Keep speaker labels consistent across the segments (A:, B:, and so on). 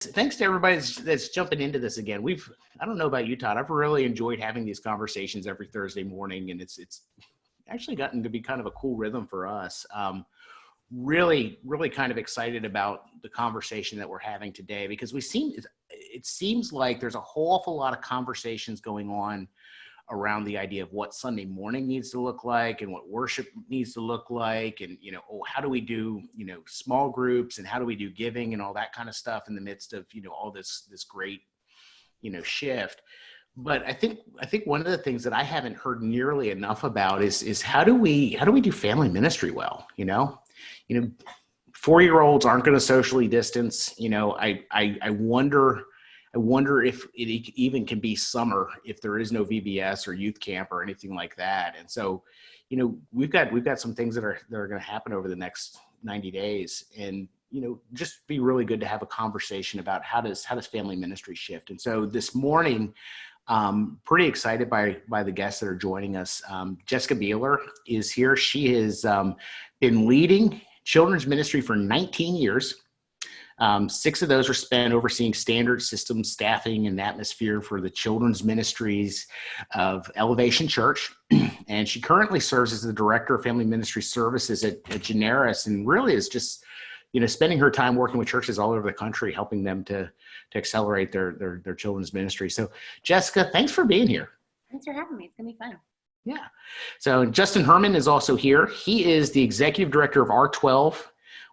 A: Thanks to everybody that's jumping into this again. I don't know about you, Todd. I've really enjoyed having these conversations every Thursday morning, and it's actually gotten to be kind of a cool rhythm for us. Really kind of excited about the conversation that we're having today, because it seems like there's a whole awful lot of conversations going on around the idea of what Sunday morning needs to look like and what worship needs to look like. And, how do we do, small groups, and how do we do giving and all that kind of stuff in the midst of, all this great, shift. But I think one of the things that I haven't heard nearly enough about is how do we do family ministry well? 4-year-olds aren't going to socially distance. I wonder if it even can be summer if there is no VBS or youth camp or anything like that. And so, we've got some things that are going to happen over the next 90 days, and just be really good to have a conversation about how does family ministry shift. And so this morning, pretty excited by the guests that are joining us. Jessica Bealer is here. She has been leading children's ministry for 19 years. 6 of those are spent overseeing standard systems, staffing, and atmosphere for the children's ministries of Elevation Church. And she currently serves as the director of family ministry services at Generis, and really is just, spending her time working with churches all over the country, helping them to accelerate their children's ministry. So, Jessica, thanks for being here.
B: Thanks for having me. It's gonna be fun.
A: Yeah. So Justin Herman is also here. He is the executive director of R12,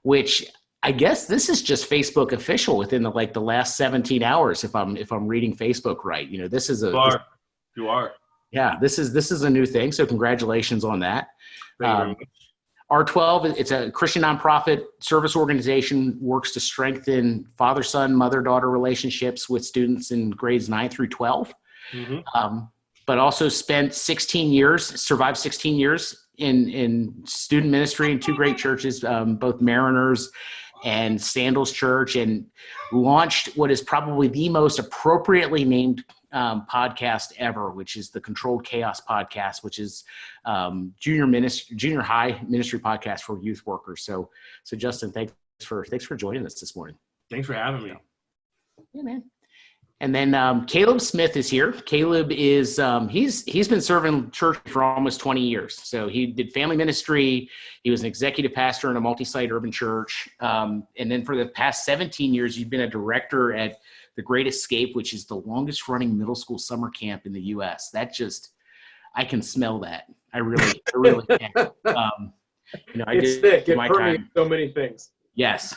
A: which I guess this is just Facebook official within the last 17 hours, if I'm reading Facebook right. This is
C: You are.
A: Yeah, this is a new thing. So congratulations on that. R12, it's a Christian nonprofit service organization, works to strengthen father-son, mother-daughter relationships with students in grades 9 through 12. Mm-hmm. But also survived 16 years in student ministry in 2 great churches, both Mariners and Sandals Church, and launched what is probably the most appropriately named podcast ever, which is the Controlled Chaos podcast, which is junior high ministry podcast for youth workers. So Justin, thanks for joining us this morning.
C: Thanks for having me.
A: Yeah, man. And then Caleb Smith is here. Caleb is he's been serving church for almost 20 years. So he did family ministry. He was an executive pastor in a multi-site urban church. And then for the past 17 years, you've been a director at The Great Escape, which is the longest running middle school summer camp in the U.S. I can smell that. I really can.
D: It's thick. It permeates so many things.
A: Yes.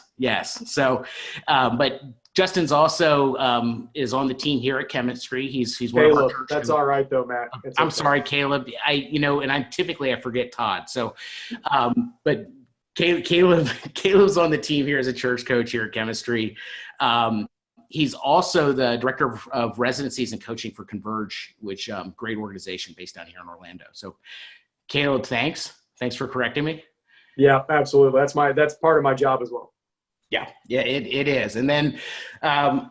A: So, but Justin's also is on the team here at Chemistry. He's one
D: Caleb,
A: of our church.
D: That's all right though, Matt.
A: I'm sorry, Caleb. I forget Todd. So, but Caleb's on the team here as a church coach here at Chemistry. He's also the director of residencies and coaching for Converge, which great organization based down here in Orlando. So, Caleb, thanks for correcting me.
D: Yeah, absolutely. That's part of my job as well.
A: Yeah, it is. And then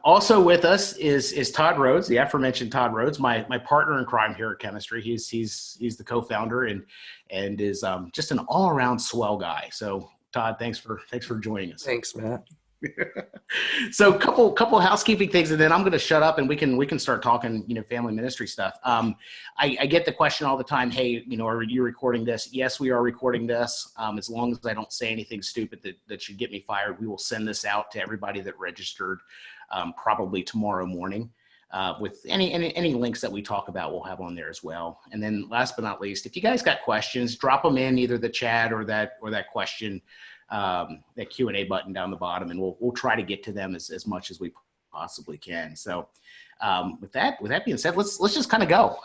A: also with us is Todd Rhodes, the aforementioned Todd Rhodes, my partner in crime here at Chemistry. He's the co-founder and is just an all-around swell guy. So Todd, thanks for joining us.
E: Thanks, Matt.
A: So couple housekeeping things, and then I'm going to shut up and we can start talking, family ministry stuff. I get the question all the time, hey, are you recording this? Yes, we are recording this. As long as I don't say anything stupid that should get me fired, we will send this out to everybody that registered probably tomorrow morning. With any links that we talk about, we'll have on there as well. And then last but not least, if you guys got questions, drop them in either the chat or that question, that Q&A button down the bottom, and we'll try to get to them as much as we possibly can. So with that being said, let's just kind of go.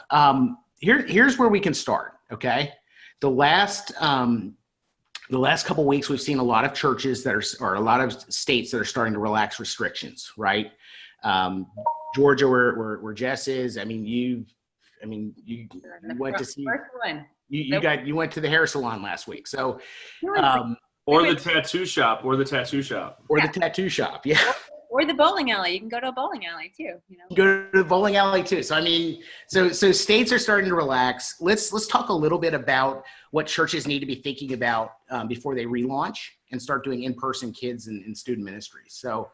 A: Here's where we can start. Okay. The last couple of weeks, we've seen a lot of churches or a lot of states that are starting to relax restrictions, right? Georgia, where Jess is. You went to see. You went to the hair salon last week. So,
C: or the tattoo shop. The tattoo shop.
A: Yeah.
B: Or the bowling alley. You can go to a bowling alley too.
A: Go to the bowling alley too. So so states are starting to relax. Let's talk a little bit about what churches need to be thinking about before they relaunch and start doing in-person kids and student ministries. So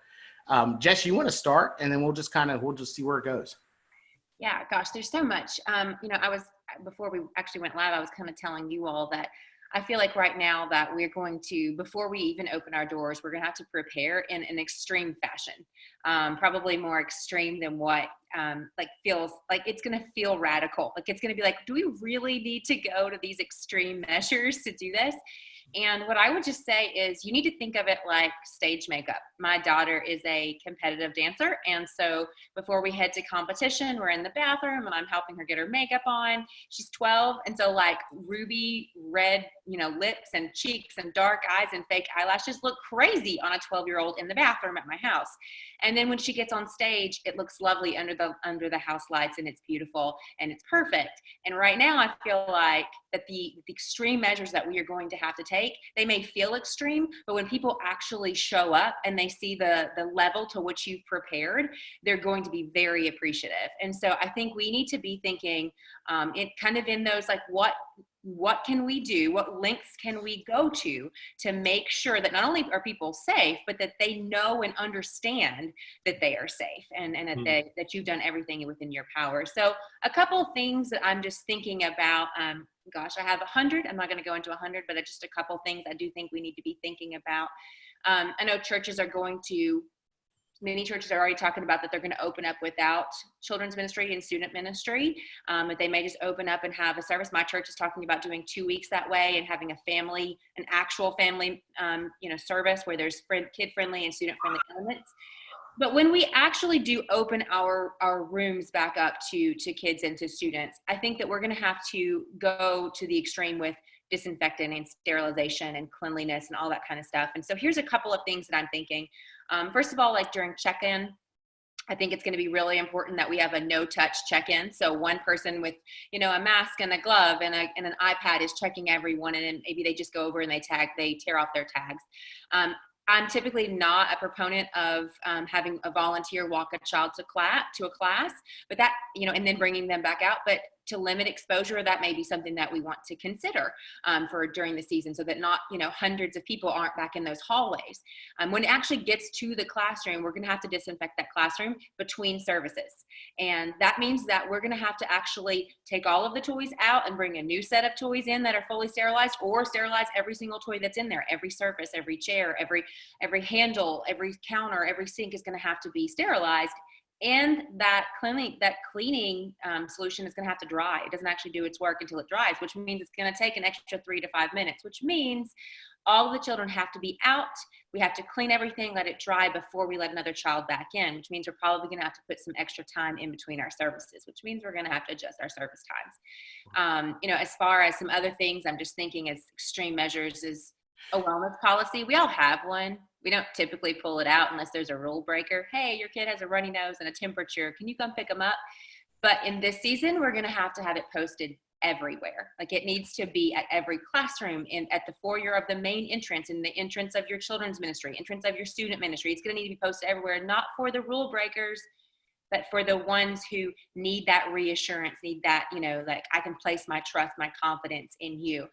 A: Jess, you want to start, and then we'll just see where it goes.
B: Yeah, gosh, there's so much. Before we actually went live, I was kind of telling you all that I feel like right now that we're going to, before we even open our doors, we're going to have to prepare in an extreme fashion, probably more extreme than what feels like it's going to feel radical. Like it's going to be like, do we really need to go to these extreme measures to do this? And what I would just say is you need to think of it like stage makeup. My daughter is a competitive dancer. And so before we head to competition, we're in the bathroom and I'm helping her get her makeup on. She's 12. And so like ruby red, lips and cheeks and dark eyes and fake eyelashes look crazy on a 12-year-old in the bathroom at my house. And then when she gets on stage, it looks lovely under the house lights and it's beautiful and it's perfect. And right now I feel like that the extreme measures that we are going to have to take, they may feel extreme, but when people actually show up and they see the level to which you've prepared, they're going to be very appreciative. And so I think we need to be thinking in those, like, what can we do? What lengths can we go to make sure that not only are people safe, but that they know and understand that they are safe and that you've done everything within your power. So a couple of things that I'm just thinking about, I have 100. I'm not going to go into 100, but just a couple of things I do think we need to be thinking about. I know many churches are already talking about that they're going to open up without children's ministry and student ministry, but they may just open up and have a service. My church is talking about doing 2 weeks that way and having an actual family, service where there's kid-friendly and student-friendly elements. But when we actually do open our rooms back up to kids and to students, I think that we're going to have to go to the extreme with disinfectant and sterilization and cleanliness and all that kind of stuff. And so here's a couple of things that I'm thinking. First of all, like during check-in, I think it's going to be really important that we have a no-touch check-in. So one person with, a mask and a glove and an iPad is checking everyone, and then maybe they just go over and they tear off their tags. I'm typically not a proponent of having a volunteer walk a child to a class, but that, and then bringing them back out. But to limit exposure, that may be something that we want to consider for during the season, so that not, hundreds of people aren't back in those hallways. When it actually gets to the classroom, we're going to have to disinfect that classroom between services. And that means that we're going to have to actually take all of the toys out and bring a new set of toys in that are fully sterilized, or sterilize every single toy that's in there. Every surface, every chair, every handle, every counter, every sink is going to have to be sterilized. And that cleaning solution is going to have to dry. It doesn't actually do its work until it dries, which means it's going to take an extra 3 to 5 minutes, which means all of the children have to be out. We have to clean everything, let it dry before we let another child back in, which means we're probably going to have to put some extra time in between our services, which means we're going to have to adjust our service times. As far as some other things, I'm just thinking as extreme measures is a wellness policy. We all have one. We don't typically pull it out unless there's a rule breaker. Hey, your kid has a runny nose and a temperature. Can you come pick them up? But in this season, we're going to have it posted everywhere. Like it needs to be at every classroom, at the foyer of the main entrance, in the entrance of your children's ministry, entrance of your student ministry. It's going to need to be posted everywhere, not for the rule breakers, but for the ones who need that reassurance, need that, like I can place my trust, my confidence in you.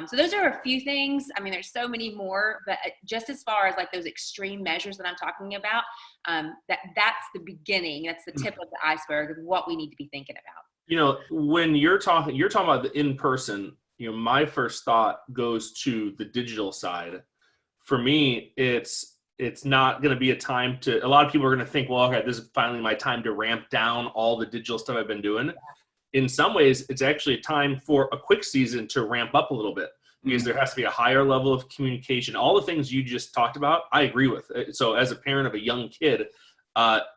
B: So those are a few things. I mean, there's so many more, but just as far as like those extreme measures that I'm talking about, that's the beginning. That's the tip of the iceberg of what we need to be thinking about.
C: When you're talking about the in-person, my first thought goes to the digital side. For me, it's not going to be a lot of people are going to think, well, okay, this is finally my time to ramp down all the digital stuff I've been doing. In some ways, it's actually a time for a quick season to ramp up a little bit, because there has to be a higher level of communication. All the things you just talked about, I agree with. So as a parent of a young kid,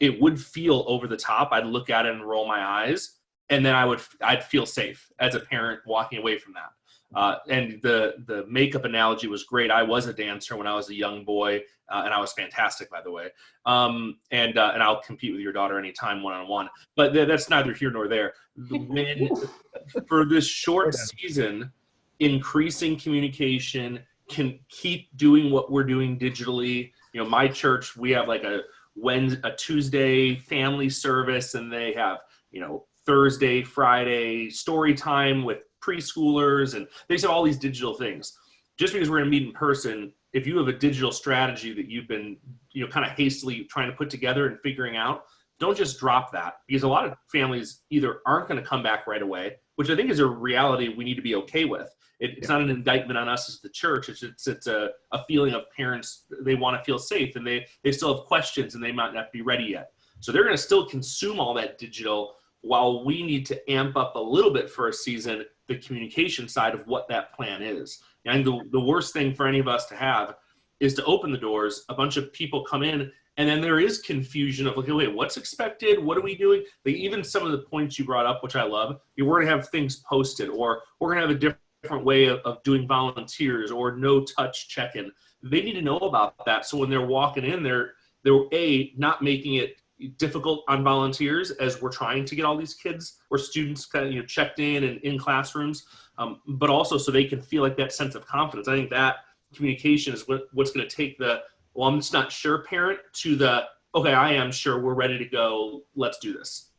C: it would feel over the top. I'd look at it and roll my eyes, and then I'd feel safe as a parent walking away from that. And the makeup analogy was great. I was a dancer when I was a young boy, and I was fantastic, by the way. And I'll compete with your daughter anytime one-on-one. But that's neither here nor there. For this short season, increasing communication, can keep doing what we're doing digitally. My church, we have like a Tuesday family service, and they have Thursday, Friday story time with preschoolers, and they just have all these digital things. Just because we're going to meet in person if you have a digital strategy that you've been, kind of hastily trying to put together and figuring out, don't just drop that, because a lot of families either aren't going to come back right away, which I think is a reality we need to be okay with. It's not an indictment on us as the church. It's a feeling of parents. They want to feel safe, and they still have questions, and they might not be ready yet. So they're going to still consume all that digital, while we need to amp up a little bit for a season the communication side of what that plan is. And the worst thing for any of us to have is to open the doors, a bunch of people come in, and then there is confusion of, okay, wait, what's expected? What are we doing? Like, even some of the points you brought up, which I love, we're going to have things posted, or we're going to have a different way of doing volunteers, or no touch check-in. They need to know about that. So when they're walking in, they're not making it difficult on volunteers as we're trying to get all these kids or students kind of checked in and in classrooms, but also so they can feel like that sense of confidence. I think that communication is what's going to take the, well, I'm just not sure parent to the, okay, I am sure, we're ready to go, let's do this.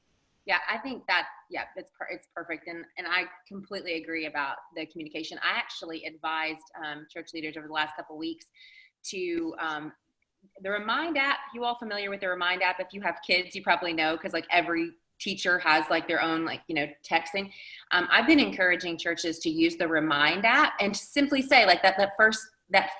B: Yeah, I think that, it's perfect. And I completely agree about the communication. I actually advised church leaders over the last couple of weeks to the Remind app. You all familiar with the Remind app? If you have kids, you probably know, because like every teacher has like their own texting. I've been encouraging churches to use the Remind app and to simply say like that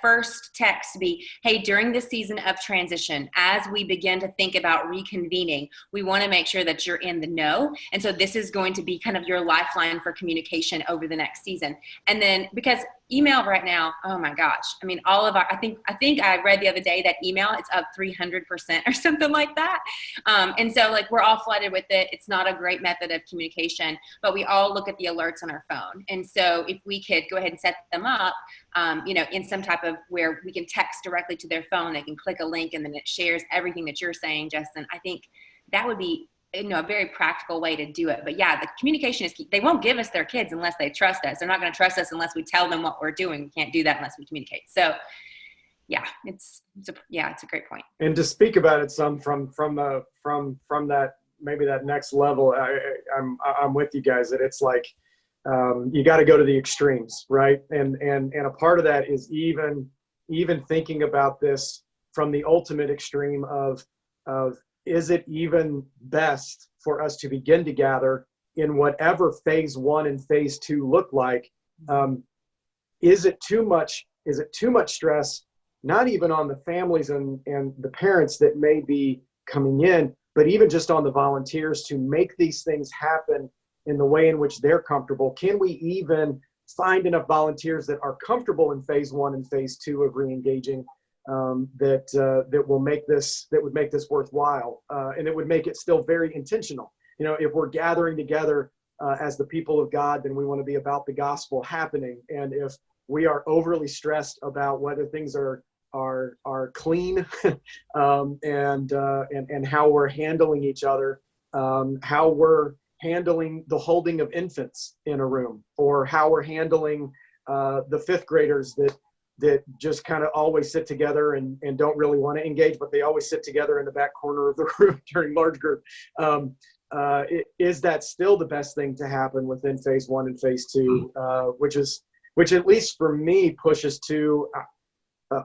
B: first text to be, hey, during this season of transition, as we begin to think about reconvening, we want to make sure that you're in the know. And so this is going to be kind of your lifeline for communication over the next season. And then, because email right now, oh my gosh, I mean, all of our, I think I read the other day that email, it's up 300% or something like that. And so like, we're all flooded with it. It's not a great method of communication, but we all look at the alerts on our phone. And so if we could go ahead and set them up, in some type of where we can text directly to their phone, they can click a link and then it shares everything that you're saying, Justin. I think that would be a very practical way to do it. But yeah, the communication is key. They won't give us their kids unless they trust us. They're not going to trust us unless we tell them what we're doing. We can't do that unless we communicate. So yeah, it's a great point.
D: And to speak about it some from that, maybe that next level, I'm with you guys that it's like, you got to go to the extremes, right? And a part of that is even thinking about this from the ultimate extreme of is it even best for us to begin to gather in whatever phase 1 and phase 2 look like? Is it too much stress, not even on the families and the parents that may be coming in, but even just on the volunteers to make these things happen in the way in which they're comfortable? Can we even find enough volunteers that are comfortable in phase 1 and phase 2 of re-engaging, that would make this worthwhile, and it would make it still very intentional? If we're gathering together as the people of God, then we want to be about the gospel happening. And if we are overly stressed about whether things are clean, and how we're handling each other, how we're handling the holding of infants in a room, or how we're handling the 5th graders that just kind of always sit together and don't really want to engage, but they always sit together in the back corner of the room during large group. Is that still the best thing to happen within phase 1 and phase 2, which at least for me pushes to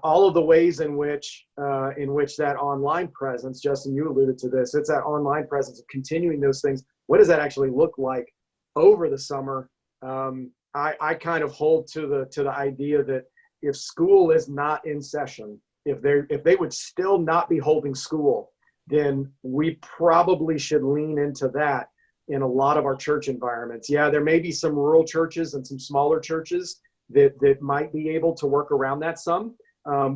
D: all of the ways in which that online presence, Justin, you alluded to this, it's that online presence of continuing those things. What does that actually look like over the summer? I kind of hold to the idea that if school is not in session, if they would still not be holding school, then we probably should lean into that in a lot of our church environments. Yeah, there may be some rural churches and some smaller churches that might be able to work around that some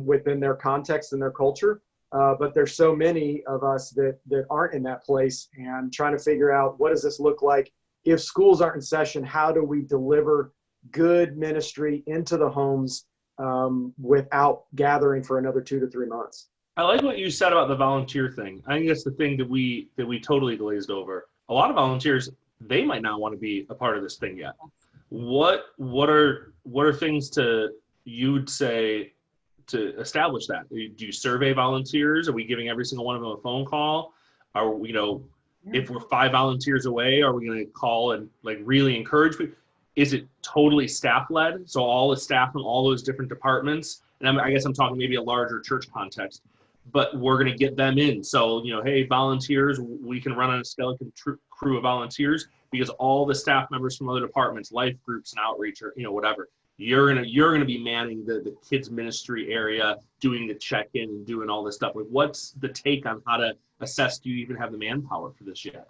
D: within their context and their culture. But there's so many of us that aren't in that place, and trying to figure out, what does this look like if schools aren't in session? How do we deliver good ministry into the homes without gathering for another 2 to 3 months?
C: I like what you said about the volunteer thing. I think that's the thing that we totally glazed over. A lot of volunteers, they might not want to be a part of this thing yet. What are things you'd say to establish that? Do you survey volunteers? Are we giving every single one of them a phone call? Are we, if we're 5 volunteers away, are we going to call and like really encourage people? Is it totally staff led? So all the staff from all those different departments and I guess I'm talking maybe a larger church context, but we're going to get them in. So, hey, volunteers, we can run on a skeleton crew of volunteers because all the staff members from other departments, life groups and outreach, or, whatever, you're going to be manning the kids ministry area, doing the check-in and doing all this stuff. Like, what's the take on how to assess, do you even have the manpower for this yet?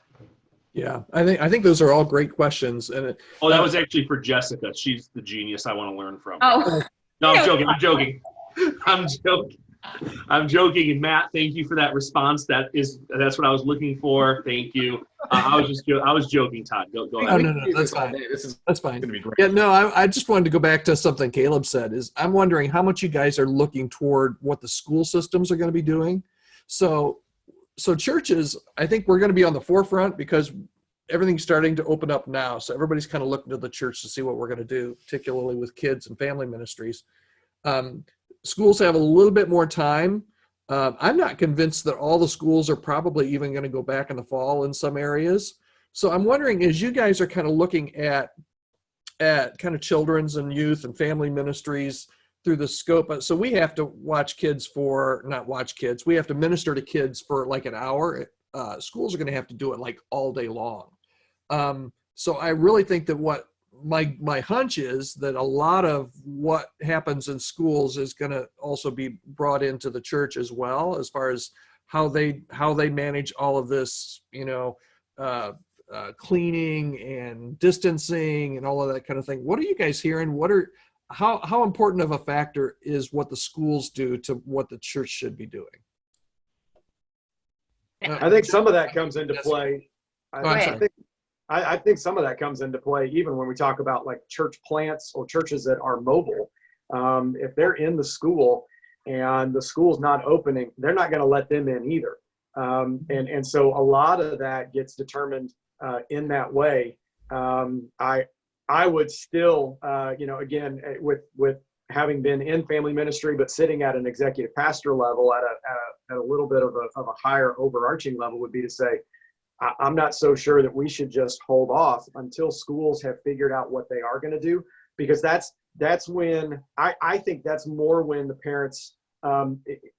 E: Yeah, I think those are all great questions. And
C: that was actually for Jessica. She's the genius I want to learn from.
B: Oh,
C: no, I'm joking. I'm joking. And Matt, thank you for that response. That's what I was looking for. Thank you. I was joking, Todd. Go ahead.
E: No, that's fine. That's fine.
A: Gonna be great.
E: Yeah, no, I just wanted to go back to something Caleb said. Is I'm wondering how much you guys are looking toward what the school systems are going to be doing. So churches, I think we're going to be on the forefront because everything's starting to open up now. So everybody's kind of looking to the church to see what we're going to do, particularly with kids and family ministries. Schools have a little bit more time. I'm not convinced that all the schools are probably even going to go back in the fall in some areas. So I'm wondering, as you guys are kind of looking at kind of children's and youth and family ministries through the scope. So we have to we have to minister to kids for like an hour. Schools are going to have to do it like all day long. So I really think that what my hunch is that a lot of what happens in schools is going to also be brought into the church as well, as far as how they manage all of this, cleaning and distancing and all of that kind of thing. What are you guys hearing? How important of a factor is what the schools do to what the church should be doing?
D: I think some of that comes into play. I think some of that comes into play even when we talk about like church plants or churches that are mobile. If they're in the school and the school's not opening, they're not going to let them in either. And so a lot of that gets determined in that way. I would still, again, with having been in family ministry, but sitting at an executive pastor level at a little bit of a higher overarching level would be to say, I'm not so sure that we should just hold off until schools have figured out what they are going to do, because that's when I think that's more when the parents,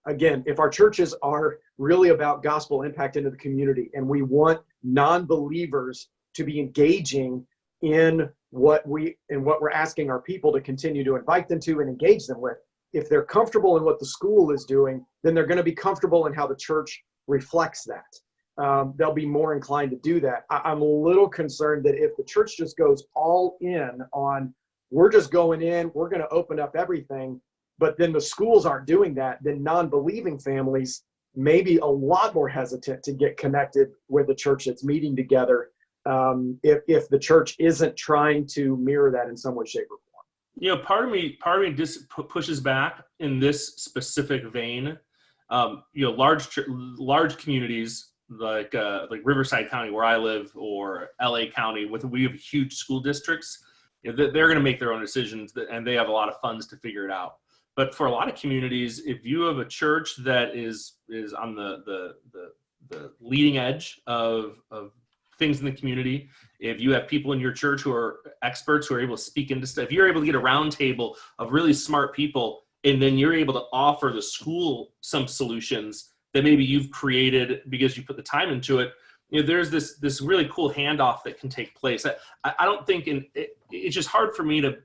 D: again, if our churches are really about gospel impact into the community and we want non-believers to be engaging in what we're asking our people to continue to invite them to and engage them with, if they're comfortable in what the school is doing, then they're going to be comfortable in how the church reflects that. They'll be more inclined to do that. I'm a little concerned that if the church just goes all in on, we're just going in, we're going to open up everything, but then the schools aren't doing that, then non-believing families may be a lot more hesitant to get connected with the church that's meeting together, if the church isn't trying to mirror that in some way, shape, or form.
C: Part of me just pushes back in this specific vein. Large communities like Riverside County, where I live, or LA County, we have huge school districts. They're going to make their own decisions, and they have a lot of funds to figure it out. But for a lot of communities, if you have a church that is on the leading edge of things in the community, if you have people in your church who are experts who are able to speak into stuff, if you're able to get a round table of really smart people, and then you're able to offer the school some solutions that maybe you've created because you put the time into it, there's this really cool handoff that can take place. I don't think it's just hard for me to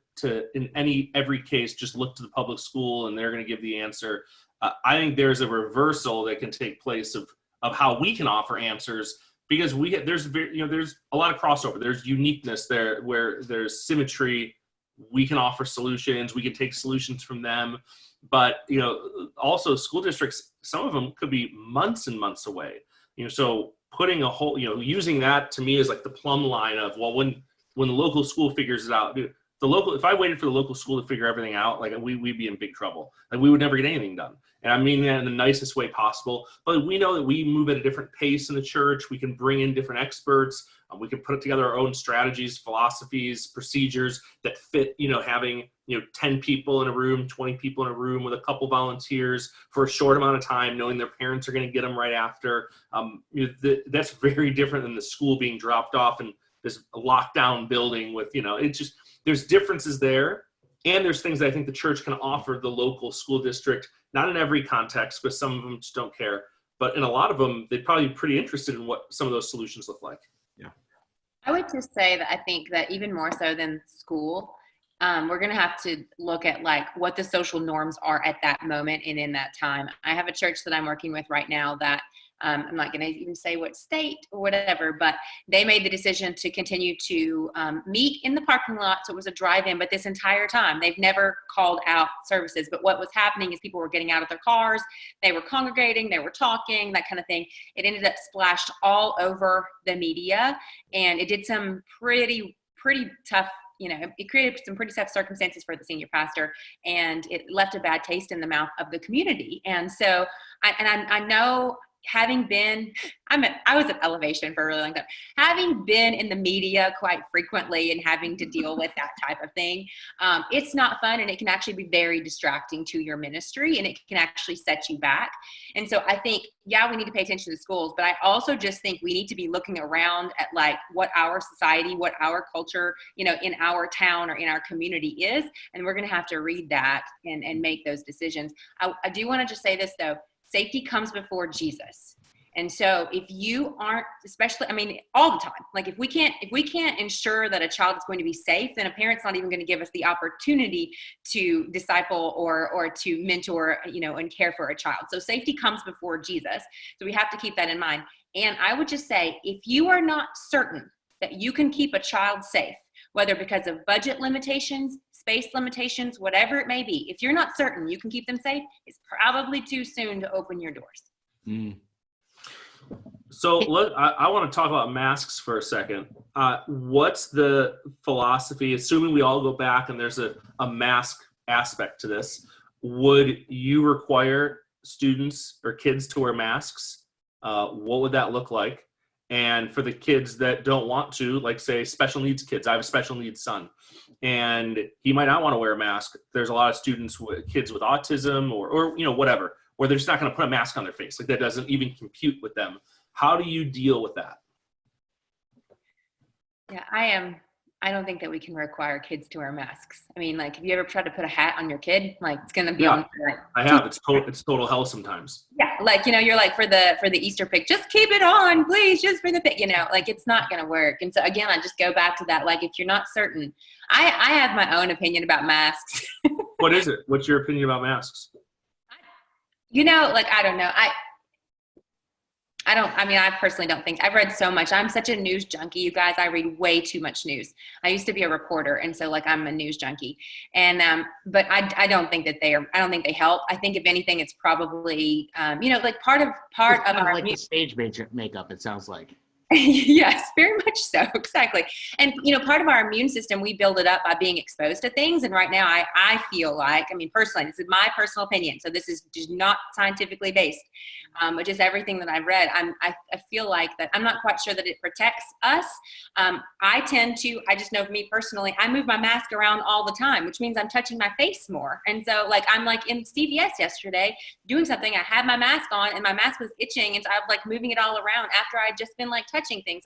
C: in every case just look to the public school and they're going to give the answer. I think there's a reversal that can take place of how we can offer answers, because there's a lot of crossover. There's uniqueness there where there's symmetry. We can offer solutions. We can take solutions from them. But, also school districts, some of them could be months and months away. So putting a whole, using that to me is like the plumb line of, well, when the local school figures it out, if I waited for the local school to figure everything out, like we'd be in big trouble. Like we would never get anything done. And I mean that in the nicest way possible. But we know that we move at a different pace in the church. We can bring in different experts. We can put together our own strategies, philosophies, procedures that fit, having, 10 people in a room, 20 people in a room with a couple volunteers for a short amount of time, knowing their parents are going to get them right after. That's very different than the school being dropped off in this lockdown building with, it's just, there's differences there. And there's things that I think the church can offer the local school district, not in every context, but some of them just don't care. But in a lot of them, they'd probably be pretty interested in what some of those solutions look like.
A: Yeah.
B: I would just say that I think that even more so than school, we're going to have to look at like what the social norms are at that moment and in that time. I have a church that I'm working with right now that I'm not going to even say what state or whatever, but they made the decision to continue to meet in the parking lot. So it was a drive-in, but this entire time they've never called out services. But what was happening is people were getting out of their cars, they were congregating, they were talking, that kind of thing. It ended up splashed all over the media, and it did some pretty tough, it created some pretty tough circumstances for the senior pastor, and it left a bad taste in the mouth of the community. And so I know, having been, I was at Elevation for a really long time, having been in the media quite frequently and having to deal with that type of thing, it's not fun, and it can actually be very distracting to your ministry, and it can actually set you back. And so I think, yeah, we need to pay attention to schools, but I also just think we need to be looking around at like what our society, what our culture, in our town or in our community is, and we're going to have to read that and make those decisions. I do want to just say this though. Safety comes before Jesus. And so if you aren't, especially, all the time, like if we can't ensure that a child is going to be safe, then a parent's not even going to give us the opportunity to disciple or to mentor, and care for a child. So safety comes before Jesus. So we have to keep that in mind. And I would just say, if you are not certain that you can keep a child safe, whether because of budget limitations, space limitations, whatever it may be, if you're not certain you can keep them safe, it's probably too soon to open your doors.
A: Mm.
C: So look, I want to talk about masks for a second. What's the philosophy, assuming we all go back and there's a mask aspect to this, would you require students or kids to wear masks? What would that look like? And for the kids that don't want to, like say special needs kids, I have a special needs son, and he might not want to wear a mask. There's a lot of students with kids with autism or whatever, where they're just not going to put a mask on their face. Like that doesn't even compute with them. How do you deal with that?
B: Yeah, I don't think that we can require kids to wear masks. Like, have you ever tried to put a hat on your kid? Like, it's going to be on.
C: I have. It's total hell sometimes.
B: Yeah, like, you're like, for the Easter pig, just keep it on, please, just for the pig, like, it's not going to work. And so again, I just go back to that. Like, if you're not certain, I have my own opinion about masks.
C: What is it? What's your opinion about masks?
B: I don't know. I personally don't think, I've read so much. I'm such a news junkie, you guys. I read way too much news. I used to be a reporter, and so I'm a news junkie. And but I don't think that I don't think they help. I think if anything, it's probably part of our
A: like the stage makeup, it sounds like.
B: Yes, very much so. Exactly. And, part of our immune system, we build it up by being exposed to things. And right now I feel like, personally, this is my personal opinion, so this is just not scientifically based, but just everything that I've read, I feel like that I'm not quite sure that it protects us. I just know for me personally, I move my mask around all the time, which means I'm touching my face more. And so I'm in CVS yesterday doing something. I had my mask on and my mask was itching. And so I was moving it all around after I'd just been touching things.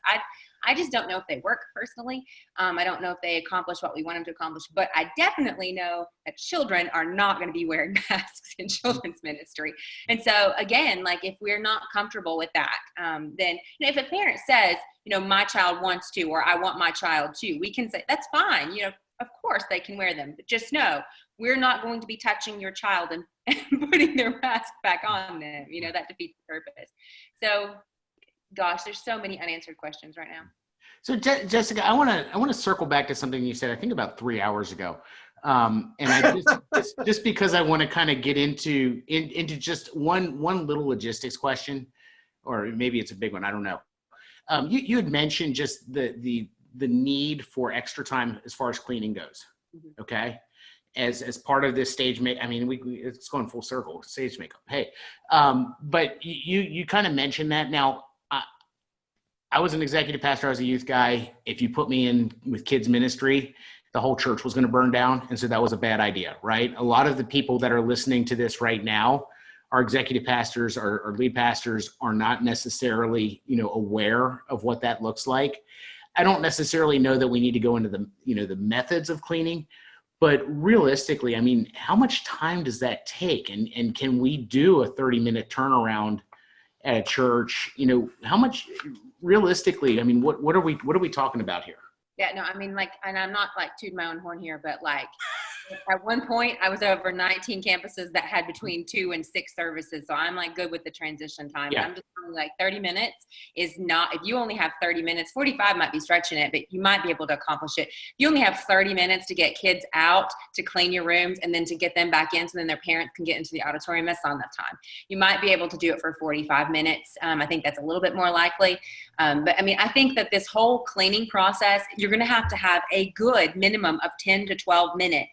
B: I just don't know if they work personally. I don't know if they accomplish what we want them to accomplish, but I definitely know that children are not going to be wearing masks in children's ministry. And so again, if we're not comfortable with that, then, if a parent says, my child wants to, or I want my child to, we can say, that's fine. Of course they can wear them, but just know we're not going to be touching your child and putting their mask back on them. That defeats the purpose. So, gosh, there's so many unanswered questions right now.
A: So Jessica, I want to circle back to something you said, I think about 3 hours ago. And I just because I want to kind of get into just one little logistics question, or maybe it's a big one, I don't know. You had mentioned just the need for extra time as far as cleaning goes. Mm-hmm. Okay. As part of this stage it's going full circle, stage makeup. Hey, but you kind of mentioned that. Now, I was an executive pastor. I was a youth guy. If you put me in with kids ministry, the whole church was going to burn down. And so that was a bad idea, right? A lot of the people that are listening to this right now, our executive pastors or lead pastors, are not necessarily, aware of what that looks like. I don't necessarily know that we need to go into the, the methods of cleaning, But realistically, I mean, how much time does that take? And can we do a 30-minute turnaround at a church? You know, how much realistically, I mean, what are we talking about here?
B: Yeah, no, I mean, like, and I'm not like tooting my own horn here, but like at one point I was over 19 campuses that had between 2 and 6 services. So I'm like good with the transition time.
A: Yeah.
B: I'm just like 30 minutes is not, if you only have 30 minutes, 45 might be stretching it, but you might be able to accomplish it. If you only have 30 minutes to get kids out, to clean your rooms, and then to get them back in so then their parents can get into the auditorium, that's not enough time. You might be able to do it for 45 minutes. I think that's a little bit more likely. But I mean, I think that this whole cleaning process, you're going to have a good minimum of 10 to 12 minutes.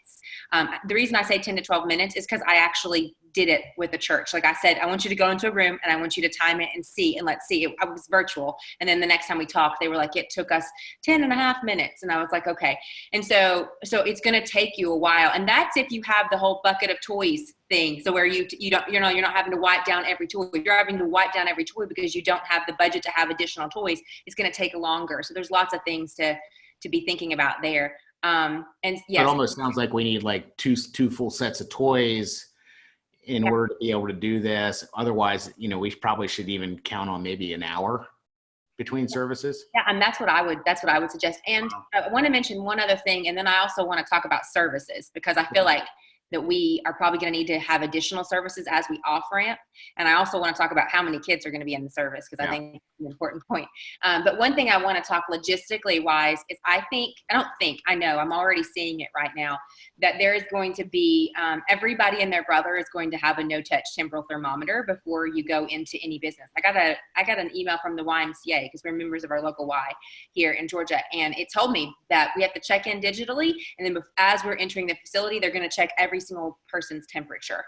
B: The reason I say 10 to 12 minutes is because I actually did it with the church. Like I said, I want you to go into a room and I want you to time it and see, and let's see. I was virtual. And then the next time we talked, they were like, it took us 10 and a half minutes. And I was like, okay. And so it's going to take you a while. And that's if you have the whole bucket of toys thing. So where you're not having to wipe down every toy. If you're having to wipe down every toy because you don't have the budget to have additional toys, it's going to take longer. So there's lots of things to be thinking about there. And yes,
A: It almost sounds like we need like two full sets of toys in order to be able to do this. Otherwise, you know, we probably should even count on maybe an hour between services.
B: Yeah, and that's what I would suggest. And I want to mention one other thing, and then I also want to talk about services, because I feel like that we are probably going to need to have additional services as we off-ramp. And I also want to talk about how many kids are going to be in the service, because I think it's an important point. But one thing I want to talk logistically wise is I know, I'm already seeing it right now, that there is going to be, everybody and their brother is going to have a no-touch temporal thermometer before you go into any business. I got an email from the YMCA, because we're members of our local Y here in Georgia, and it told me that we have to check in digitally, and then as we're entering the facility, they're going to check every single person's temperature.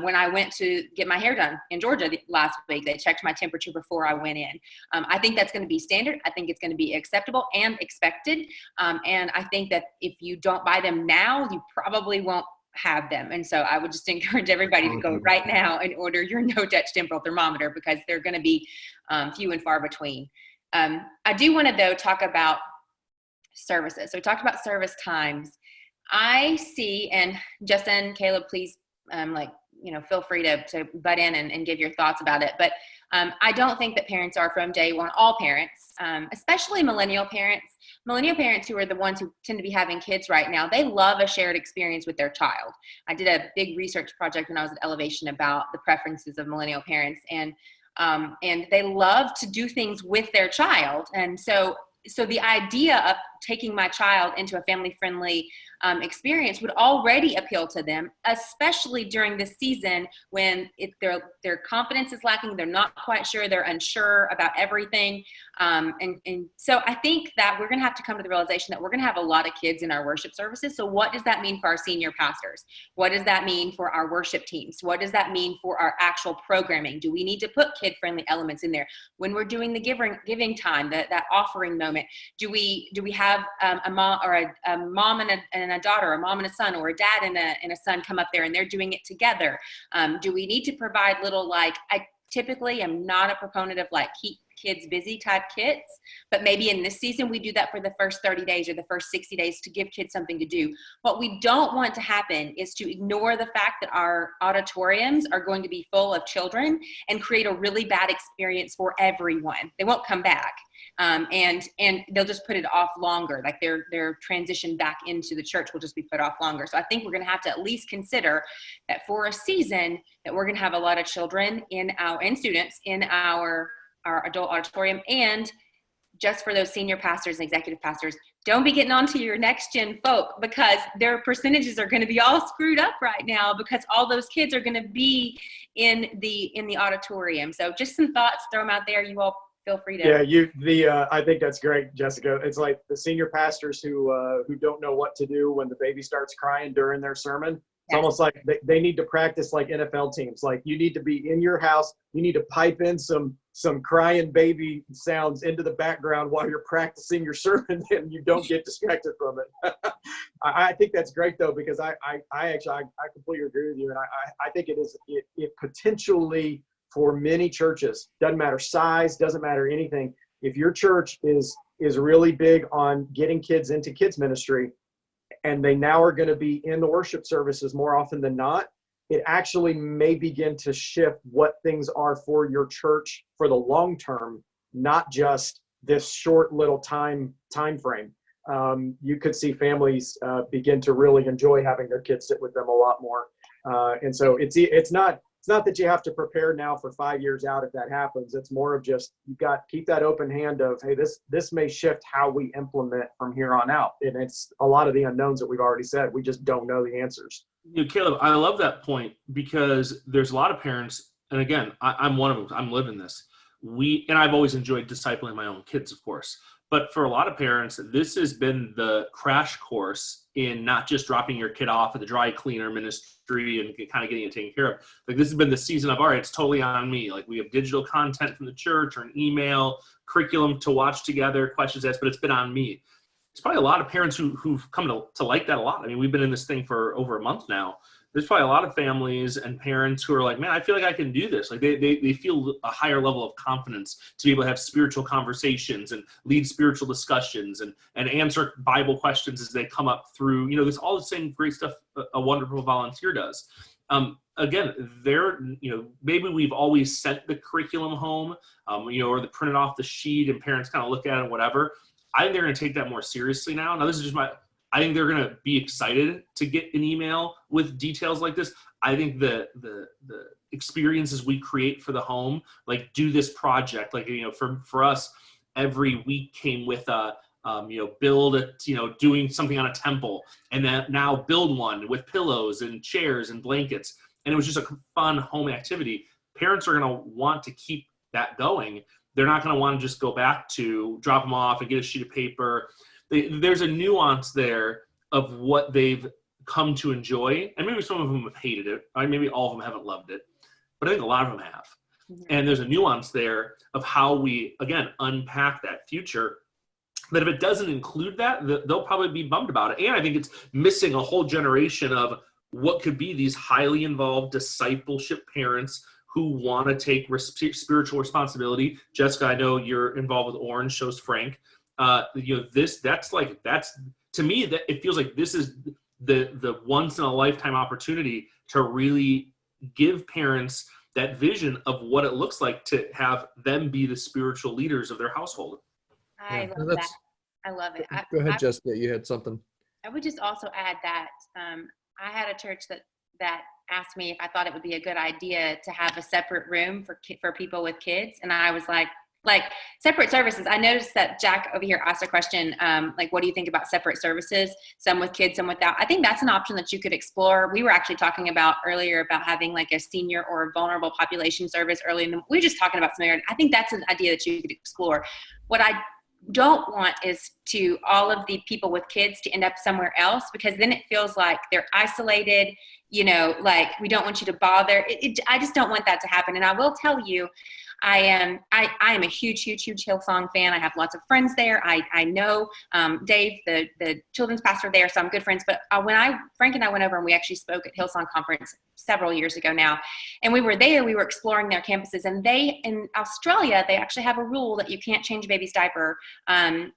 B: When I went to get my hair done in Georgia last week, they checked my temperature before I went in. I think that's going to be standard. I think it's going to be acceptable and expected. And I think that if you don't buy them now, you probably won't have them. And so I would just encourage everybody to go right now and order your no-touch temporal thermometer, because they're going to be few and far between. I do want to, though, talk about services. So we talked about service times. I see, and Justin, Caleb, please, feel free to butt in and give your thoughts about it. But I don't think that parents are from day one, all parents, especially millennial parents who are the ones who tend to be having kids right now. They love a shared experience with their child. I did a big research project when I was at Elevation about the preferences of millennial parents, and they love to do things with their child. And so the idea of taking my child into a family-friendly experience would already appeal to them, especially during this season when their confidence is lacking, they're not quite sure, they're unsure about everything. And so I think that we're going to have to come to the realization that we're going to have a lot of kids in our worship services. So what does that mean for our senior pastors? What does that mean for our worship teams? What does that mean for our actual programming? Do we need to put kid-friendly elements in there? When we're doing the giving time, that offering moment, do we have a mom and a daughter, a mom and a son, or a dad and a son come up there and they're doing it together? Do we need to provide little, like, I typically am not a proponent of like keep kids busy type kits, but maybe in this season we do that for the first 30 days or the first 60 days to give kids something to do. What we don't want to happen is to ignore the fact that our auditoriums are going to be full of children and create a really bad experience for everyone. They won't come back. And they'll just put it off longer. Like their transition back into the church will just be put off longer. So I think we're going to have to at least consider that for a season that we're going to have a lot of children and students in our adult auditorium. And just for those senior pastors and executive pastors, don't be getting on to your next gen folk, because their percentages are going to be all screwed up right now because all those kids are going to be in the auditorium. So just some thoughts, throw them out there. You all feel free to.
D: I think that's great, Jessica. It's like the senior pastors who don't know what to do when the baby starts crying during their sermon. It's almost like they need to practice like NFL teams. Like you need to be in your house. You need to pipe in some crying baby sounds into the background while you're practicing your sermon, and you don't get distracted from it. I think that's great though, because I completely agree with you, and I think it potentially, for many churches, doesn't matter size, doesn't matter anything. If your church is really big on getting kids into kids ministry, and they now are going to be in the worship services more often than not, it actually may begin to shift what things are for your church for the long term, not just this short little time frame. You could see families begin to really enjoy having their kids sit with them a lot more. And so it's not that you have to prepare now for 5 years out if that happens. It's more of just, you've got to keep that open hand of, hey, this may shift how we implement from here on out. And it's a lot of the unknowns that we've already said. We just don't know the answers.
C: Caleb, I love that point, because there's a lot of parents, and again, I'm one of them. I'm living this. And I've always enjoyed discipling my own kids, of course. But for a lot of parents, this has been the crash course in not just dropping your kid off at the dry cleaner ministry and kind of getting it taken care of. Like, this has been the season of, all right, it's totally on me. Like, we have digital content from the church or an email, curriculum to watch together, questions asked, but it's been on me. There's probably a lot of parents who've come to like that a lot. I mean, we've been in this thing for over a month now. There's probably a lot of families and parents who are like, man, I feel like I can do this. Like, they feel a higher level of confidence to be able to have spiritual conversations and lead spiritual discussions and answer Bible questions as they come up through, there's all the same great stuff a wonderful volunteer does. Again, maybe we've always sent the curriculum home, or the printed off the sheet and parents kind of look at it and whatever. I think they're going to take that more seriously now. Now, this is just I think they're going to be excited to get an email with details like this. I think the experiences we create for the home, like, do this project, like, for us, every week came with doing something on a temple, and then now build one with pillows and chairs and blankets. And it was just a fun home activity. Parents are going to want to keep that going. They're not going to want to just go back to drop them off and get a sheet of paper. There's a nuance there of what they've come to enjoy. And maybe some of them have hated it. Maybe all of them haven't loved it. But I think a lot of them have. Mm-hmm. And there's a nuance there of how we, again, unpack that future. That if it doesn't include that, they'll probably be bummed about it. And I think it's missing a whole generation of what could be these highly involved discipleship parents who want to take spiritual responsibility. Jessica, I know you're involved with Orange, shows Frank. That's to me, that it feels like this is the once in a lifetime opportunity to really give parents that vision of what it looks like to have them be the spiritual leaders of their household.
B: I love that. I love it.
E: Go ahead, Jessica. You had something.
B: I would just also add that I had a church that asked me if I thought it would be a good idea to have a separate room for people with kids, and I was like separate services. I noticed that Jack over here asked a question, what do you think about separate services? Some with kids, some without. I think that's an option that you could explore. We were actually talking about earlier about having like a senior or vulnerable population service we were just talking about something. I think that's an idea that you could explore. What I don't want is to all of the people with kids to end up somewhere else, because then it feels like they're isolated, like we don't want you to bother. I just don't want that to happen. And I will tell you, I am a huge Hillsong fan. I have lots of friends there. I know Dave, the children's pastor there, so I'm good friends. But when Frank and I went over and we actually spoke at Hillsong conference several years ago now, and we were exploring their campuses. And in Australia, they actually have a rule that you can't change a baby's diaper, and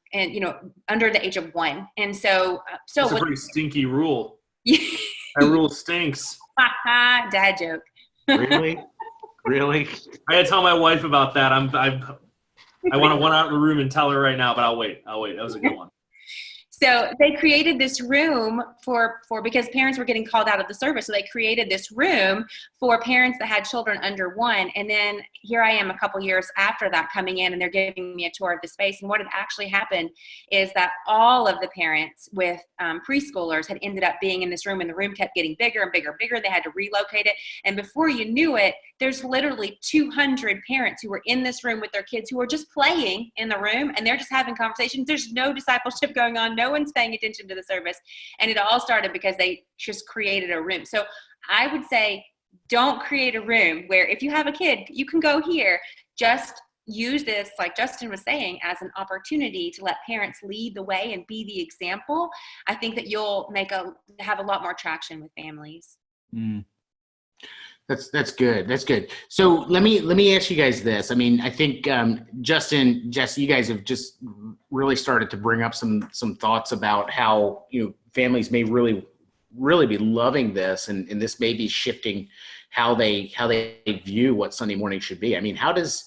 B: under the age of 1. And so
C: it's a pretty stinky rule. That rule stinks.
B: Dad joke.
A: Really?
C: I had to tell my wife about that. I want to run out of the room and tell her right now, but I'll wait. That was a good one.
B: So they created this room because parents were getting called out of the service. So they created this room for parents that had children under 1. And then here I am a couple years after that coming in, and they're giving me a tour of the space. And what had actually happened is that all of the parents with preschoolers had ended up being in this room, and the room kept getting bigger and bigger and bigger. They had to relocate it. And before you knew it, there's literally 200 parents who were in this room with their kids who are just playing in the room, and they're just having conversations. There's no discipleship going on. No one's paying attention to the service. And it all started because they just created a room. So I would say, don't create a room where if you have a kid, you can go here. Just use this, like Justin was saying, as an opportunity to let parents lead the way and be the example. I think that you'll have a lot more traction with families.
A: Mm. That's good. That's good. So let me ask you guys this. I mean, I think Justin, Jess, you guys have just really started to bring up some thoughts about how families may really be loving this, and this may be shifting how they view what Sunday morning should be. I mean, how does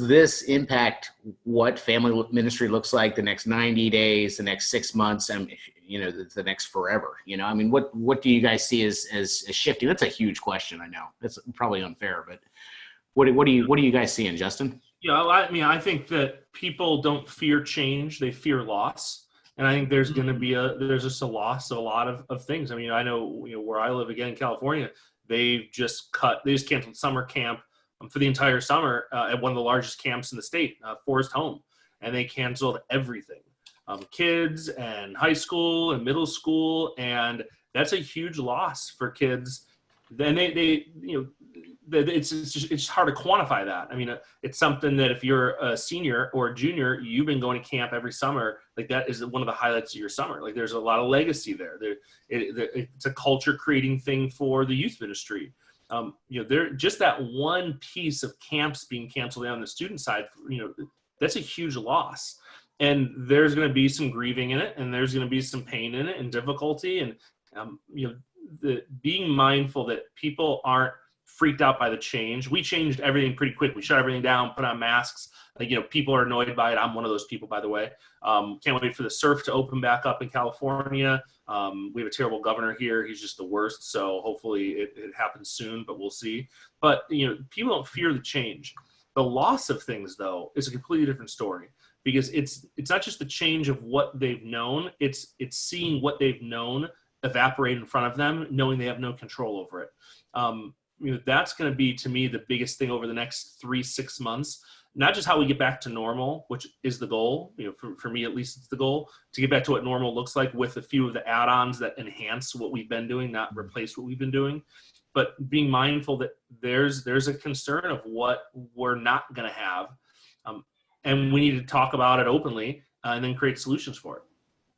A: this impact what family ministry looks like the next 90 days, the next 6 months, and the next forever? I mean, what do you guys see as shifting? That's a huge question. I know it's probably unfair, but what are you guys seeing, Justin?
C: Yeah, I mean, I think that people don't fear change; they fear loss. And I think there's going to be there's just a loss of a lot of things. I mean, I know where I live again in California, they just canceled summer camp for the entire summer at one of the largest camps in the state, Forest Home, and they canceled everything, kids and high school and middle school, and that's a huge loss for kids. Then it's hard to quantify that. I mean, it's something that if you're a senior or a junior, you've been going to camp every summer. Like, that is one of the highlights of your summer. Like, there's a lot of legacy there. It's a culture creating thing for the youth ministry. Just that one piece of camps being canceled on the student side, that's a huge loss. And there's going to be some grieving in it, and there's going to be some pain in it and difficulty. And, being mindful that people aren't freaked out by the change. We changed everything pretty quick. We shut everything down, put on masks. People are annoyed by it. I'm one of those people, by the way. Can't wait for the surf to open back up in California. We have a terrible governor here. He's just the worst. So hopefully it happens soon, but we'll see. But, people don't fear the change. The loss of things, though, is a completely different story, because it's not just the change of what they've known. It's seeing what they've known evaporate in front of them, knowing they have no control over it. That's going to be, to me, the biggest thing over the next 3-6 months. Not just how we get back to normal, which is the goal. For me, at least, it's the goal to get back to what normal looks like, with a few of the add-ons that enhance what we've been doing, not replace what we've been doing. But being mindful that there's a concern of what we're not going to have, and we need to talk about it openly, and then create solutions for it.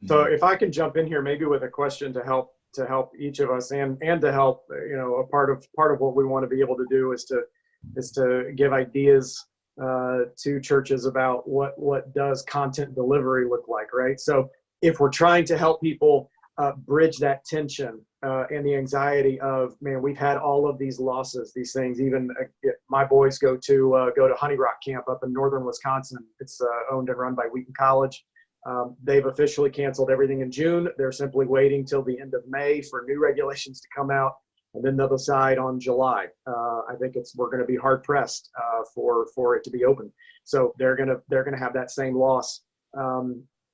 D: So if I can jump in here, maybe with a question to help each of us, and to help, a part of what we want to be able to do is to give ideas to churches about what does content delivery look like, right? So if we're trying to help people bridge that tension and the anxiety of, man, we've had all of these losses, these things. Even my boys go to Honey Rock Camp up in northern Wisconsin. It's owned and run by Wheaton College. They've officially canceled everything in June. They're simply waiting till the end of May for new regulations to come out, and then they'll decide on July. I think we're going to be hard pressed for it to be open. So they're going to have that same loss.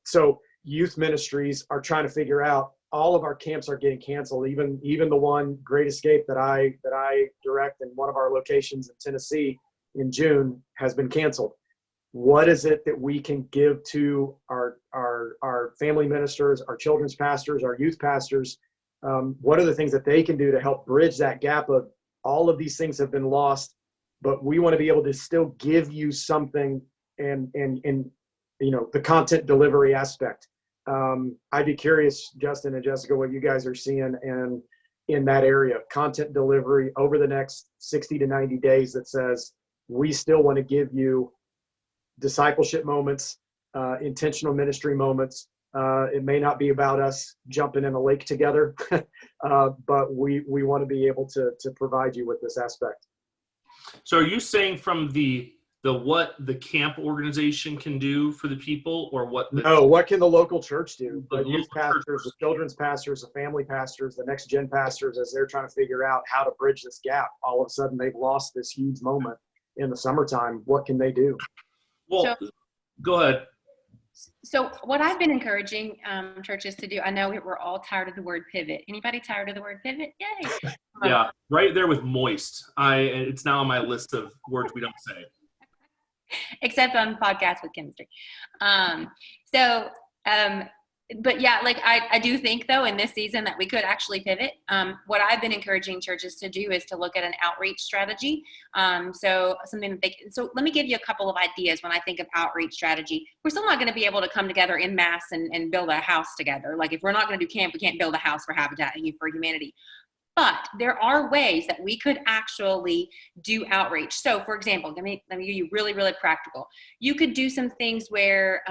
D: So youth ministries are trying to figure out. All of our camps are getting canceled. Even the one, Great Escape, that I direct in one of our locations in Tennessee in June has been canceled. What is it that we can give to our family ministers, our children's pastors, our youth pastors? What are the things that they can do to help bridge that gap of all of these things have been lost, but we want to be able to still give you something, and the content delivery aspect. I'd be curious, Justin and Jessica, what you guys are seeing in that area of content delivery over the next 60 to 90 days that says we still want to give you discipleship moments, intentional ministry moments. It may not be about us jumping in a lake together, but we want to be able to provide you with this aspect.
C: So are you saying from the what the camp organization can do for the people, or what?
D: What can the local church do? The youth pastors, the children's pastors, the family pastors, the next gen pastors, as they're trying to figure out how to bridge this gap. All of a sudden, they've lost this huge moment in the summertime. What can they do?
C: Well, go ahead.
B: So what I've been encouraging churches to do, I know we're all tired of the word pivot. Anybody tired of the word pivot? Yay.
C: Yeah, right there with moist. It's now on my list of words we don't say.
B: Except on podcasts with chemistry. But yeah, like I do think though in this season that we could actually pivot. What I've been encouraging churches to do is to look at an outreach strategy. So something that so let me give you a couple of ideas when I think of outreach strategy. We're still not going to be able to come together in mass and build a house together. Like if we're not going to do camp, we can't build a house for Habitat for Humanity. But there are ways that we could actually do outreach. So, for example, let me give you really, really practical. You could do some things where,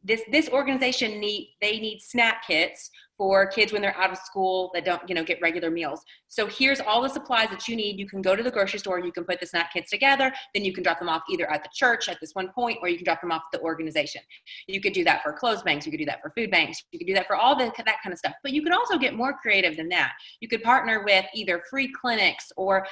B: this organization need SNAP kits for kids when they're out of school that don't, get regular meals. So here's all the supplies that you need. You can go to the grocery store, you can put the SNAP kits together, then you can drop them off either at the church at this one point, or you can drop them off at the organization. You could do that for clothes banks, you could do that for food banks, you could do that for all that kind of stuff. But you could also get more creative than that. You could partner with either free clinics or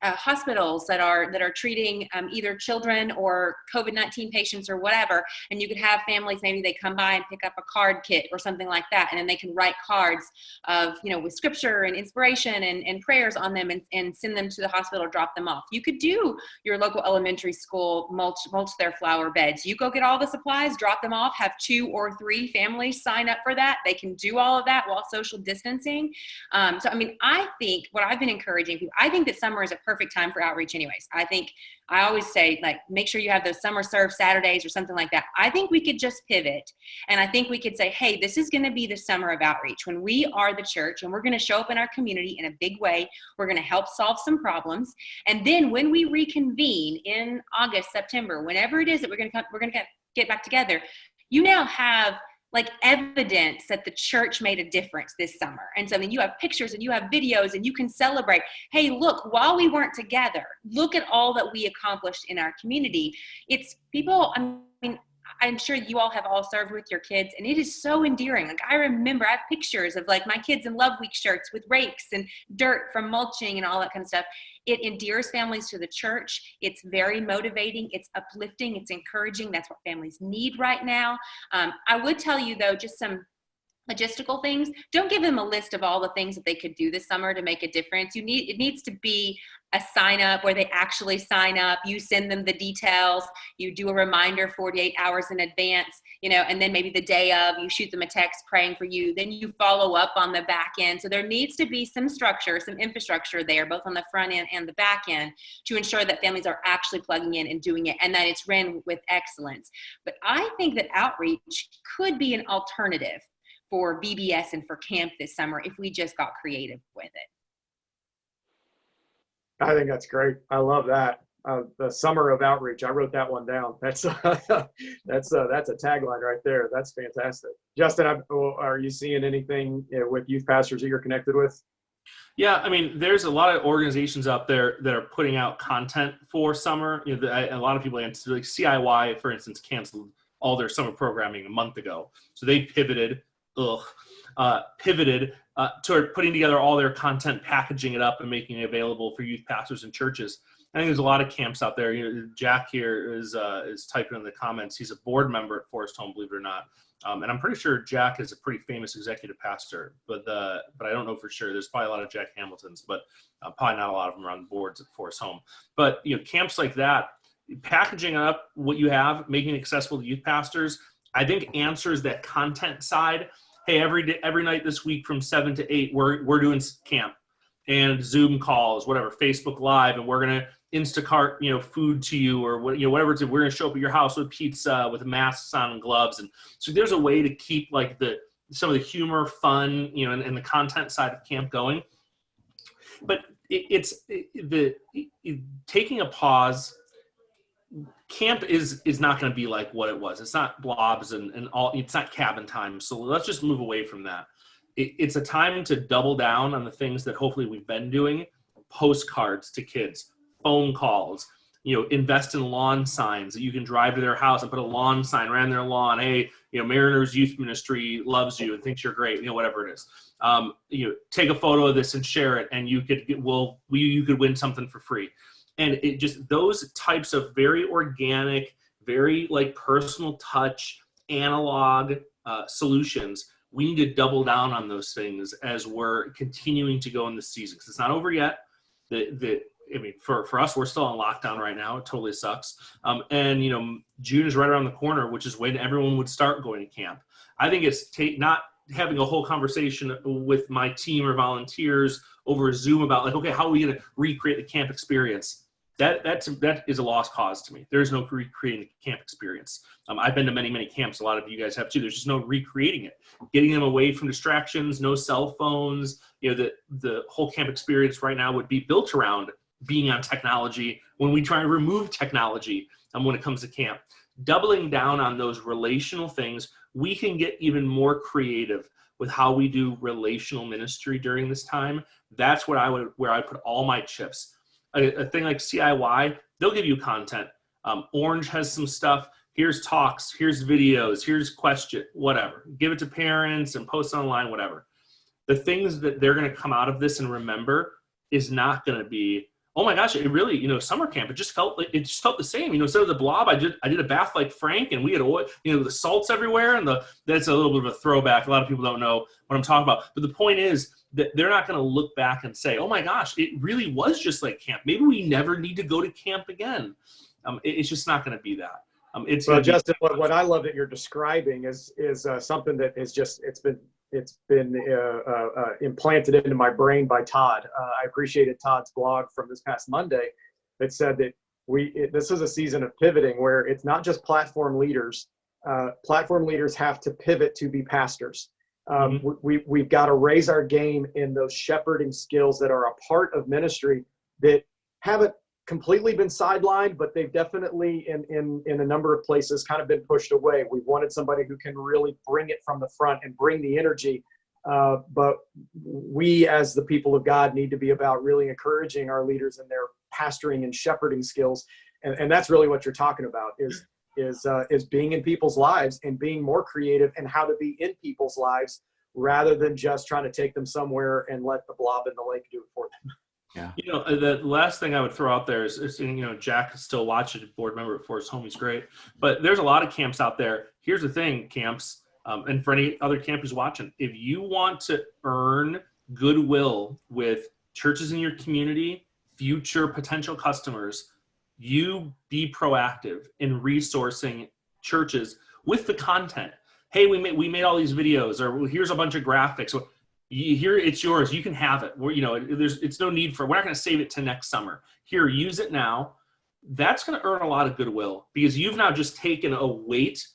B: hospitals that are treating either children or COVID-19 patients or whatever, and you could have families, maybe they come by and pick up a card kit or something like that, and then they can write cards of, with scripture and inspiration and prayers on them, and send them to the hospital or drop them off. You could do your local elementary school mulch their flower beds. You go get all the supplies, drop them off, have 2 or 3 families sign up for that. They can do all of that while social distancing. I think what I've been encouraging people, I think that summer is a perfect time for outreach anyways. I always say, make sure you have those summer serve Saturdays or something like that. I think we could just pivot, and I think we could say, hey, this is going to be the summer of outreach, when we are the church and we're going to show up in our community in a big way. We're going to help solve some problems. And then when we reconvene in August, September, whenever it is that we're going to get back together, you now have evidence that the church made a difference this summer. And so then you have pictures and you have videos and you can celebrate, hey, look, while we weren't together, look at all that we accomplished in our community. It's people, I'm sure you all have all served with your kids, and it is so endearing. I remember, I have pictures of my kids in Love Week shirts with rakes and dirt from mulching and all that kind of stuff. It endears families to the church. It's very motivating. It's uplifting. It's encouraging. That's what families need right now. I would tell you though, just some logistical things. Don't give them a list of all the things that they could do this summer to make a difference. It needs to be a sign up where they actually sign up. You send them the details. You do a reminder 48 hours in advance, and then maybe the day of, you shoot them a text praying for you. Then you follow up on the back end. So there needs to be some structure, some infrastructure there, both on the front end and the back end, to ensure that families are actually plugging in and doing it, and that it's ran with excellence. But I think that outreach could be an alternative for VBS and for camp this summer if we just got creative with it.
D: I think that's great. I love that. The summer of outreach. I wrote that one down. That's that's a tagline right there. That's fantastic. Justin, are you seeing anything with youth pastors that you're connected with?
C: Yeah, there's a lot of organizations out there that are putting out content for summer. A lot of people, like CIY, for instance, canceled all their summer programming a month ago. So they pivoted toward putting together all their content, packaging it up, and making it available for youth pastors and churches. I think there's a lot of camps out there. Jack here is typing in the comments. He's a board member at Forest Home, believe it or not. And I'm pretty sure Jack is a pretty famous executive pastor, but I don't know for sure. There's probably a lot of Jack Hamiltons, but probably not a lot of them are on boards at Forest Home. But camps like that, packaging up what you have, making it accessible to youth pastors, I think answers that content side. Hey, every night this week from 7 to 8, we're doing camp and Zoom calls, whatever, Facebook Live, and we're gonna Instacart, food to you, or whatever it's. We're gonna show up at your house with pizza, with masks on and gloves, and so there's a way to keep some of the humor, fun, and the content side of camp going. But it's taking a pause. Camp is not going to be like what it was. It's not blobs and all. It's not cabin time. So let's just move away from that. It's a time to double down on the things that hopefully we've been doing. Postcards to kids, phone calls, invest in lawn signs that you can drive to their house and put a lawn sign around their lawn. Hey, Mariners Youth Ministry loves you and thinks you're great. Whatever it is. Take a photo of this and share it, and you could win something for free. And it just, those types of very organic, very personal touch, analog solutions, we need to double down on those things as we're continuing to go in the season, because it's not over yet. For us, we're still on lockdown right now. It totally sucks. And June is right around the corner, which is when everyone would start going to camp. I think it's not having a whole conversation with my team or volunteers over Zoom about okay, how are we going to recreate the camp experience? That is a lost cause to me. There's no recreating the camp experience. I've been to many, many camps. A lot of you guys have too. There's just no recreating it. Getting them away from distractions, no cell phones, the whole camp experience right now would be built around being on technology when we try and remove technology when it comes to camp. Doubling down on those relational things, we can get even more creative with how we do relational ministry during this time. That's where I put all my chips. A thing like CIY, they'll give you content. Orange has some stuff. Here's talks, here's videos, here's question, whatever. Give it to parents and post online, whatever. The things that they're going to come out of this and remember is not going to be, oh my gosh, it really, summer camp, it just felt the same. Instead of the blob, I did a bath like Frank, and we had oil, the salts everywhere, and that's a little bit of a throwback. A lot of people don't know what I'm talking about. But the point is that they're not going to look back and say, oh my gosh, it really was just like camp. Maybe we never need to go to camp again. It's just not going to be that.
D: Well, Justin, what I love that you're describing is something that is just it's been implanted into my brain by Todd. I appreciated Todd's blog from this past Monday that said that this is a season of pivoting where it's not just platform leaders. Platform leaders have to pivot to be pastors. We've got to raise our game in those shepherding skills that are a part of ministry that haven't completely been sidelined, but they've definitely in a number of places kind of been pushed away. We wanted somebody who can really bring it from the front and bring the energy. But we as the people of God need to be about really encouraging our leaders in their pastoring and shepherding skills. And that's really what you're talking about is being in people's lives and being more creative and how to be in people's lives rather than just trying to take them somewhere and let the blob in the lake do it for them.
A: Yeah.
C: The last thing I would throw out there is Jack is still watching, board member at Forest Home. He's great. But there's a lot of camps out there. Here's the thing, camps, and for any other camp who's watching, if you want to earn goodwill with churches in your community, future potential customers, you be proactive in resourcing churches with the content. Hey, we made all these videos, or here's a bunch of graphics. Here, it's yours. You can have it. It's no need for. We're not going to save it to next summer. Here, use it now. That's going to earn a lot of goodwill because you've now just taken a weight.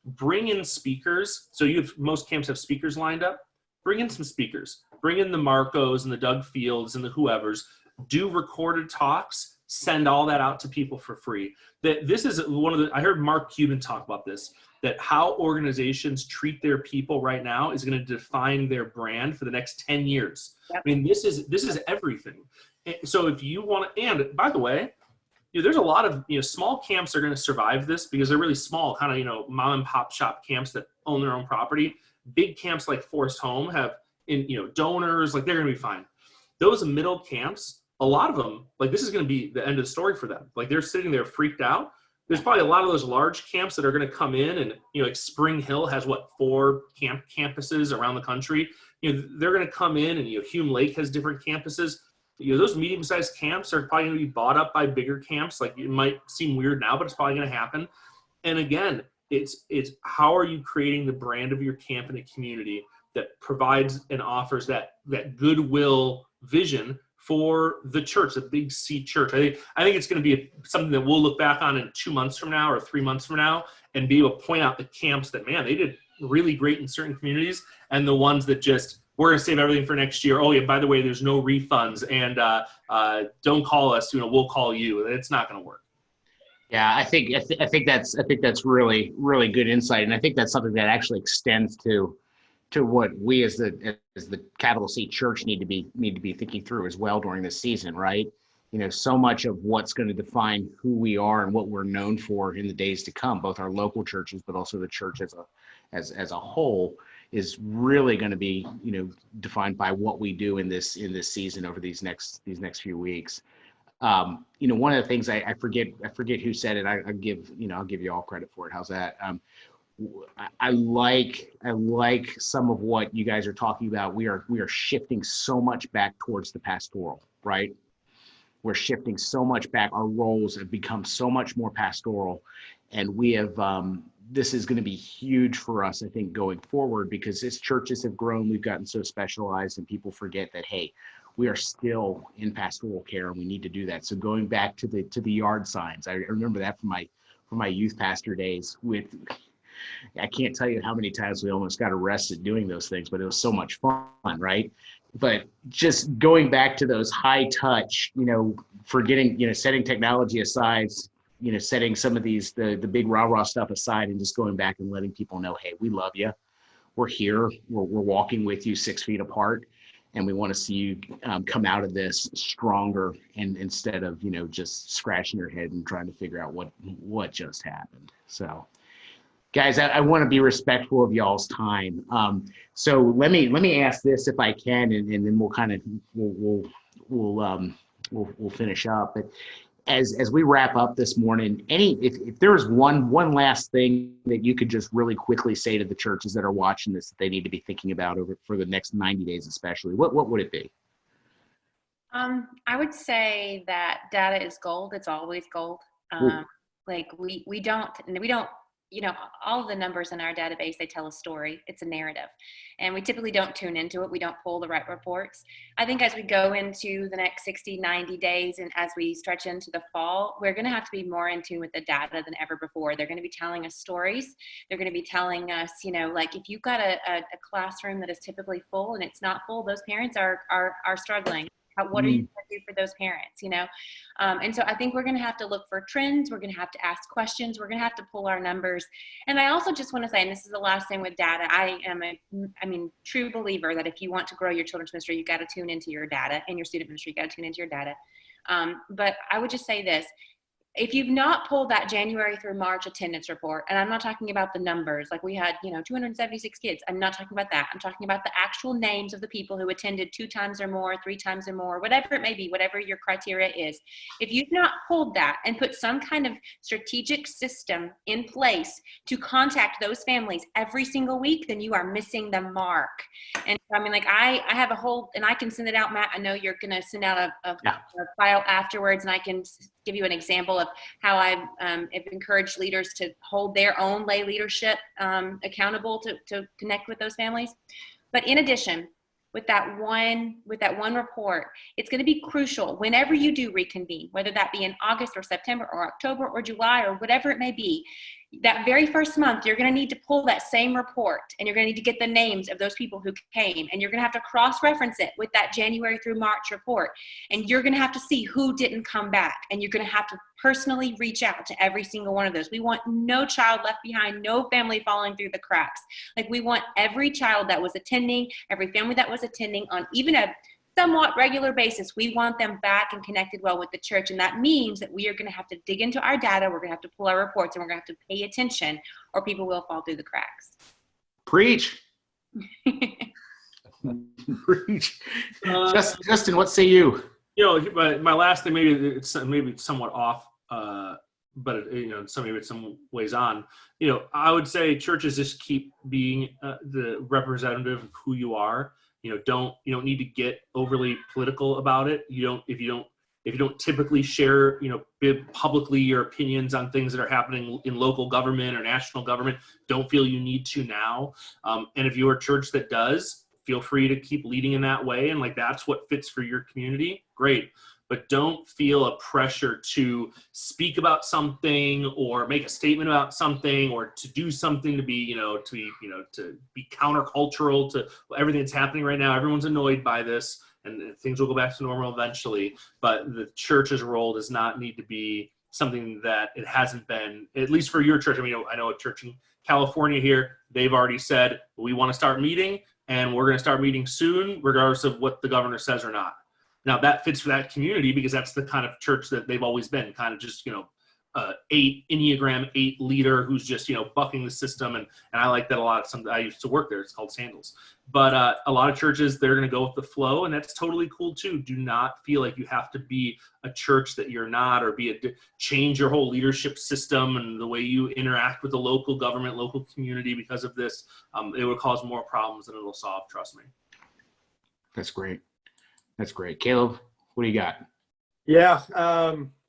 C: Bring in speakers. So most camps have speakers lined up. Bring in some speakers. Bring in the Marcos and the Doug Fields and the whoever's. Do recorded talks. Send all that out to people for free. This is I heard Mark Cuban talk about this. That how organizations treat their people right now is going to define their brand for the next 10 years. Yep. I mean, this is everything. So if you want to, and by the way, there's a lot of small camps are going to survive this because they're really small, kind of mom and pop shop camps that own their own property. Big camps like Forest Home have donors, like they're going to be fine. Those middle camps, a lot of them, like this is going to be the end of the story for them. Like they're sitting there freaked out. There's probably a lot of those large camps that are going to come in and, like Spring Hill has 4 campuses around the country. They're going to come in and, Hume Lake has different campuses. Those medium-sized camps are probably going to be bought up by bigger camps. Like it might seem weird now, but it's probably going to happen. And again, it's how are you creating the brand of your camp in a community that provides and offers that goodwill vision for the church, the Big C church. I think it's going to be something that we'll look back on in 2 months from now or 3 months from now and be able to point out the camps that, man, they did really great in certain communities and the ones that just, we're going to save everything for next year. Oh yeah, by the way, there's no refunds and don't call us, we'll call you. It's not going to work.
A: Yeah, I think that's really, really good insight. And I think that's something that actually extends to what we as the capital C church need to be thinking through as well during this season, right? So much of what's going to define who we are and what we're known for in the days to come, both our local churches, but also the church as a whole, is really going to be defined by what we do in this season over these next few weeks. One of the things I forget who said it. I'll give you all credit for it. How's that? I like some of what you guys are talking about. We are shifting so much back towards the pastoral, right? We're shifting so much back. Our roles have become so much more pastoral, and we have. This is going to be huge for us, I think, going forward because as churches have grown, we've gotten so specialized, and people forget that we are still in pastoral care, and we need to do that. So going back to the yard signs, I remember that from my youth pastor days I can't tell you how many times we almost got arrested doing those things, but it was so much fun, right? but just going back to those high touch, forgetting, setting technology aside, setting some of the big rah-rah stuff aside and just going back and letting people know, hey, we love you. We're here. We're walking with you 6 feet apart. And we want to see you come out of this stronger, and instead of, just scratching your head and trying to figure out what just happened. So guys, I want to be respectful of y'all's time. So let me ask this if I can, and then we'll kind of we'll finish up. But as we wrap up this morning, if there was one last thing that you could just really quickly say to the churches that are watching this that they need to be thinking about for the next 90 days, especially, what would it be?
B: I would say that data is gold. It's always gold. Like we don't, all of the numbers in our database, they tell a story. It's a narrative. And we typically don't tune into it. We don't pull the right reports. I think as we go into the next 60, 90 days, and as we stretch into the fall, we're going to have to be more in tune with the data than ever before. They're going to be telling us stories. They're going to be telling us, like if you've got a classroom that is typically full and it's not full, those parents are struggling. What are you going to do for those parents, And so I think we're going to have to look for trends. We're going to have to ask questions. We're going to have to pull our numbers. And I also just want to say, and this is the last thing with data, I am a true believer that if you want to grow your children's ministry, you got to tune into your data, and your student ministry, you got to tune into your data. But I would just say this. If you've not pulled that January through March attendance report, and I'm not talking about the numbers, like we had, 276 kids. I'm not talking about that. I'm talking about the actual names of the people who attended 2 times or more, 3 times or more, whatever it may be, whatever your criteria is. If you've not pulled that and put some kind of strategic system in place to contact those families every single week, then you are missing the mark. And I have a whole, and I can send it out, Matt. I know you're going to send out a file afterwards, and I can give you an example of how I've encouraged leaders to hold their own lay leadership accountable to connect with those families. But in addition, with that one report, it's going to be crucial whenever you do reconvene, whether that be in August or September or October or July or whatever it may be. That very first month, you're going to need to pull that same report, and you're going to need to get the names of those people who came, and you're going to have to cross-reference it with that January through March report, and you're going to have to see who didn't come back, and you're going to have to personally reach out to every single one of those. We want no child left behind, no family falling through the cracks. Like, we want every child that was attending, every family that was attending on even a somewhat regular basis, we want them back and connected well with the church. And that means that we are going to have to dig into our data. We're going to have to pull our reports, and we're going to have to pay attention, or people will fall through the cracks.
A: Preach. Preach. Justin, what say you?
C: My last thing, maybe it's somewhat off, but maybe it's some ways on. I would say churches just keep being the representative of who you are. You don't need to get overly political about it. If you don't typically share, publicly your opinions on things that are happening in local government or national government, don't feel you need to now. And if you're a church that does, feel free to keep leading in that way. And that's what fits for your community. Great. But don't feel a pressure to speak about something or make a statement about something or to do something to be countercultural to everything that's happening right now. Everyone's annoyed by this, and things will go back to normal eventually. But the church's role does not need to be something that it hasn't been, at least for your church. I know a church in California here, they've already said, we want to start meeting, and we're going to start meeting soon, regardless of what the governor says or not. Now that fits for that community because that's the kind of church that they've always been, kind of just, Enneagram 8 leader who's just, bucking the system. And I like that a lot. I used to work there. It's called Sandals. But a lot of churches, they're going to go with the flow, and that's totally cool too. Do not feel like you have to be a church that you're not, or change your whole leadership system and the way you interact with the local government, local community because of this. It would cause more problems than it'll solve. Trust me.
A: That's great. That's great. Caleb, what do you got?
D: Yeah.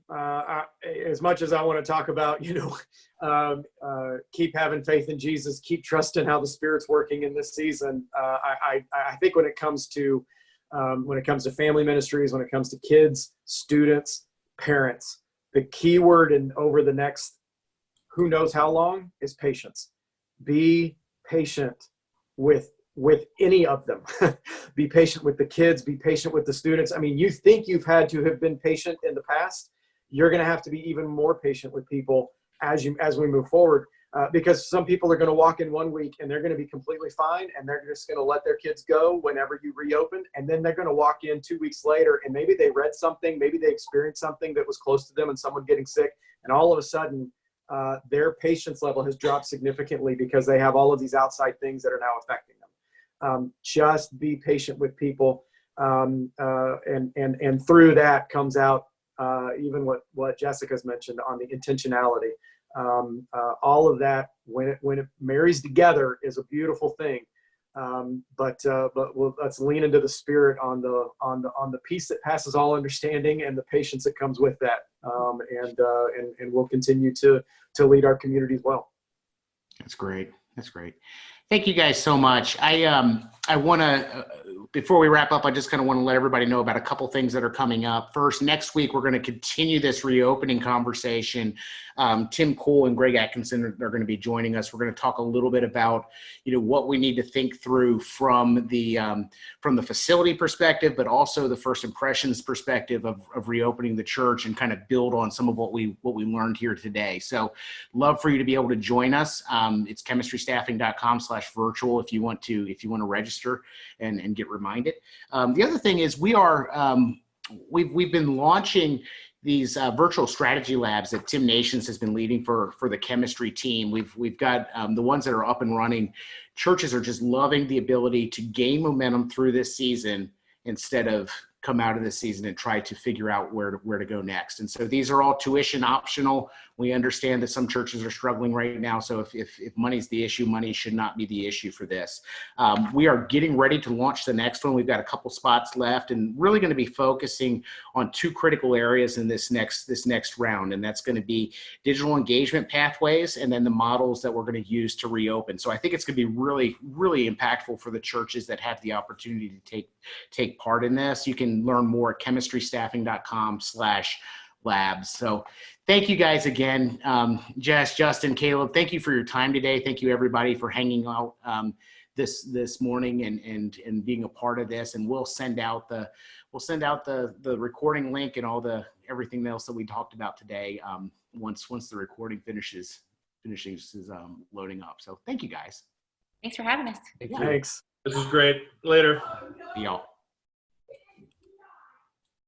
D: As much as I want to talk about, keep having faith in Jesus, keep trusting how the Spirit's working in this season. I think when it comes to family ministries, when it comes to kids, students, parents, the key word over the next who knows how long is patience. Be patient with with any of them. Be patient with the kids, be patient with the students. I mean, you think you've had to have been patient in the past, you're going to have to be even more patient with people as we move forward, because some people are going to walk in one week and they're going to be completely fine, and they're just going to let their kids go whenever you reopen, and then they're going to walk in 2 weeks later and maybe they read something, maybe they experienced something that was close to them and someone getting sick, and all of a sudden their patience level has dropped significantly because they have all of these outside things that are now affecting them. Just be patient with people, and through that comes out even what Jessica's mentioned on the intentionality. All of that, when it marries together, is a beautiful thing. But let's lean into the Spirit on the peace that passes all understanding and the patience that comes with that. And we'll continue to lead our communities well.
A: That's great. That's great. Thank you guys so much. I want to, before we wrap up, I just kind of want to let everybody know about a couple things that are coming up. First, next week, we're going to continue this reopening conversation. Tim Cole and Greg Atkinson are going to be joining us. We're going to talk a little bit about, what we need to think through from the facility perspective, but also the first impressions perspective of reopening the church, and kind of build on some of what we learned here today. So love for you to be able to join us. It's chemistrystaffing.com/virtual if you want to register and get reminded. The other thing is we've been launching these virtual strategy labs that Tim Nations has been leading for the chemistry team. We've got the ones that are up and running. Churches are just loving the ability to gain momentum through this season instead of come out of this season and try to figure out where to go next. And so these are all tuition optional. We understand that some churches are struggling right now. So if money's the issue, money should not be the issue for this. We are getting ready to launch the next one. We've got a couple spots left, and really going to be focusing on two critical areas in this next round. And that's going to be digital engagement pathways, and then the models that we're going to use to reopen. So I think it's going to be really, really impactful for the churches that have the opportunity to take part in this. You can learn more at chemistrystaffing.com/labs. So thank you guys again. Jess, Justin, Caleb, thank you for your time today. Thank you everybody for hanging out this morning and being a part of this. And we'll send out the recording link and everything else that we talked about today once the recording finishes loading up. So thank you guys.
B: Thanks for having us.
D: Thanks.
C: This was great. Later.
A: See y'all.